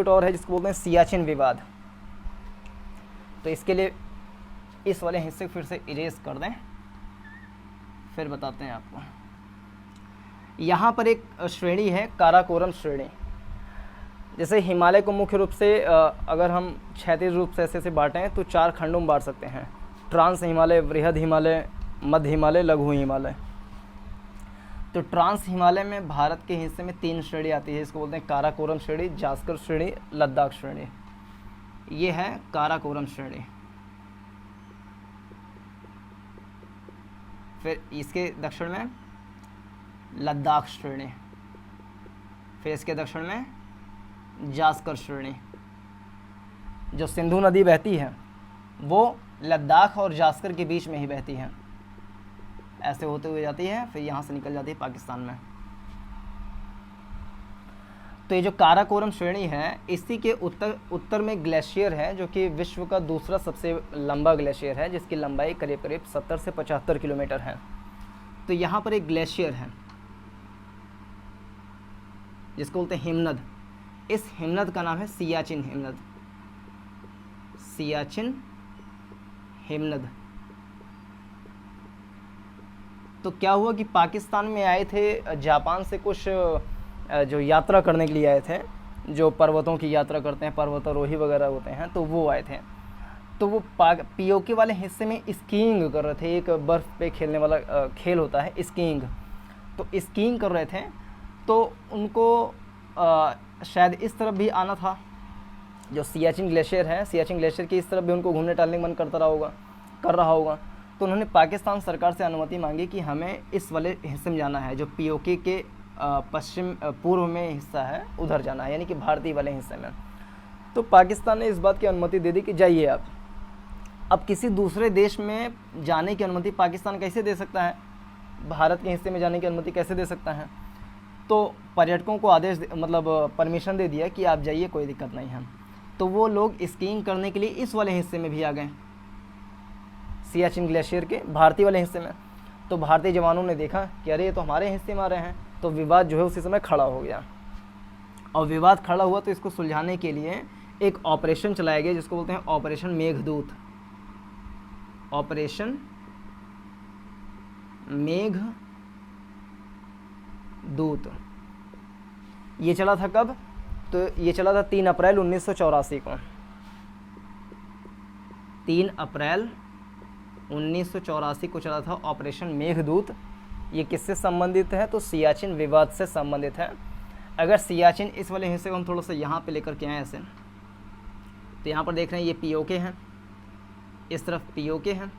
और है जिसको बोलते हैं सियाचिन विवाद। तो इसके लिए इस वाले हिस्से को फिर से इरेज कर दें, फिर बताते हैं आपको। यहाँ पर एक श्रेणी है काराकोरम श्रेणी। जैसे हिमालय को मुख्य रूप से अगर हम क्षैतिज रूप से ऐसे बांटें तो 4 खंडों में बांट सकते हैं: ट्रांस हिमालय, वृहद हिमालय, मध्य हिमालय, लघु हिमालय। तो ट्रांस हिमालय में भारत के हिस्से में 3 श्रेणी आती है, इसको बोलते हैं काराकोरम श्रेणी, जास्कर श्रेणी, लद्दाख श्रेणी। ये है काराकोरम श्रेणी। फिर इसके दक्षिण में लद्दाख श्रेणी, फिर इसके दक्षिण में जास्कर श्रेणी। जो सिंधु नदी बहती है वो लद्दाख और जास्कर के बीच में ही बहती है, ऐसे होते हुए जाती है, फिर यहाँ से निकल जाती है पाकिस्तान में। तो ये जो काराकोरम श्रेणी है, इसी के उत्तर में ग्लेशियर है, जो कि विश्व का दूसरा सबसे लंबा ग्लेशियर है, जिसकी लंबाई करीब करीब 70 से 75 किलोमीटर है। तो यहाँ पर एक ग्लेशियर है जिसको बोलते हैं हिमनद। इस हिमनद का नाम है सियाचिन हिमनद। सियाचिन हिमनद। तो क्या हुआ कि पाकिस्तान में आए थे जापान से कुछ जो यात्रा करने के लिए आए थे, जो पर्वतों की यात्रा करते हैं, पर्वतारोही वगैरह होते हैं, तो वो आए थे। तो वो पीओके वाले हिस्से में स्कीइंग कर रहे थे। एक बर्फ़ पे खेलने वाला खेल होता है स्कीइंग। तो स्कीइंग कर रहे थे, तो उनको शायद इस तरफ भी आना था, जो सियाचिन ग्लेशियर है, सियाचिन ग्लेशियर की इस तरफ भी उनको घूमने टहलने का मन कर रहा होगा। तो उन्होंने पाकिस्तान सरकार से अनुमति मांगी कि हमें इस वाले हिस्से में जाना है, जो पीओके के पूर्व में हिस्सा है, उधर जाना है, यानी कि भारतीय वाले हिस्से में। तो पाकिस्तान ने इस बात की अनुमति दे दी कि जाइए आप। अब किसी दूसरे देश में जाने की अनुमति पाकिस्तान कैसे दे सकता है, भारत के हिस्से में जाने की अनुमति कैसे दे सकता है? तो पर्यटकों को परमिशन दे दिया कि आप जाइए, कोई दिक्कत नहीं है। तो वो लोग स्कीइंग करने के लिए इस वाले हिस्से में भी आ गए, सियाचिन ग्लेशियर के भारतीय वाले हिस्से में। तो भारतीय जवानों ने देखा कि अरे ये तो हमारे हिस्से में आ रहे हैं, तो विवाद जो है उसी समय खड़ा हो गया। और विवाद खड़ा हुआ तो इसको सुलझाने के लिए एक ऑपरेशन चलाया गया, जिसको बोलते हैं ऑपरेशन मेघदूत। ऑपरेशन मेघदूत। ये चला था कब? तो ये चला था 3 अप्रैल 1984 को। 3 अप्रैल 1984 को चला था ऑपरेशन मेघदूत। ये किससे संबंधित है? तो सियाचिन विवाद से संबंधित है। अगर सियाचिन इस वाले हिस्से को हम थोड़ा सा यहाँ पे लेकर के आए ऐसे, तो यहाँ पर देख रहे हैं ये पीओके हैं, इस तरफ पीओके हैं।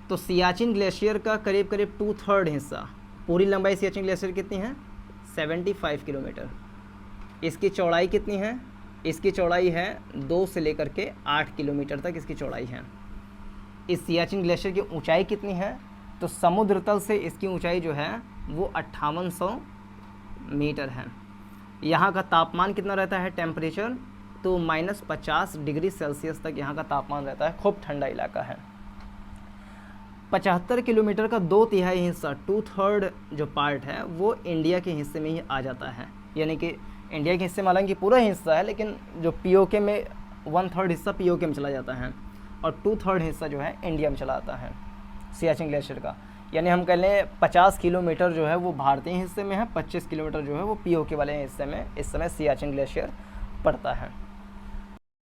तो सियाचिन ग्लेशियर का करीब करीब 2/3 हिस्सा, पूरी लंबाई सियाचिन ग्लेशियर कितनी है? 75 किलोमीटर। इसकी चौड़ाई कितनी है? इसकी चौड़ाई है 2 से लेकर के 8 किलोमीटर तक इसकी चौड़ाई है। इस सियाचिन ग्लेशियर की ऊंचाई कितनी है? तो समुद्र तल से इसकी ऊंचाई जो है वो 5800 मीटर है। यहाँ का तापमान कितना रहता है टेम्परेचर? तो -50 डिग्री सेल्सियस तक यहाँ का तापमान रहता है। खूब ठंडा इलाका है। 75 किलोमीटर का 2/3 हिस्सा, 2/3 जो पार्ट है वो इंडिया के हिस्से में ही आ जाता है। यानी कि इंडिया के हिस्से में हालांकि पूरा हिस्सा है, लेकिन जो पीओके में 1/3 हिस्सा पीओके में चला जाता है और 2/3 हिस्सा जो है इंडिया में चला आता है सियाचिन ग्लेशियर का। यानी हम कह लें 50 किलोमीटर जो है वो भारतीय हिस्से में है, 25 किलोमीटर जो है वो पीओके वाले हिस्से में इस समय सियाचिन ग्लेशियर पड़ता है।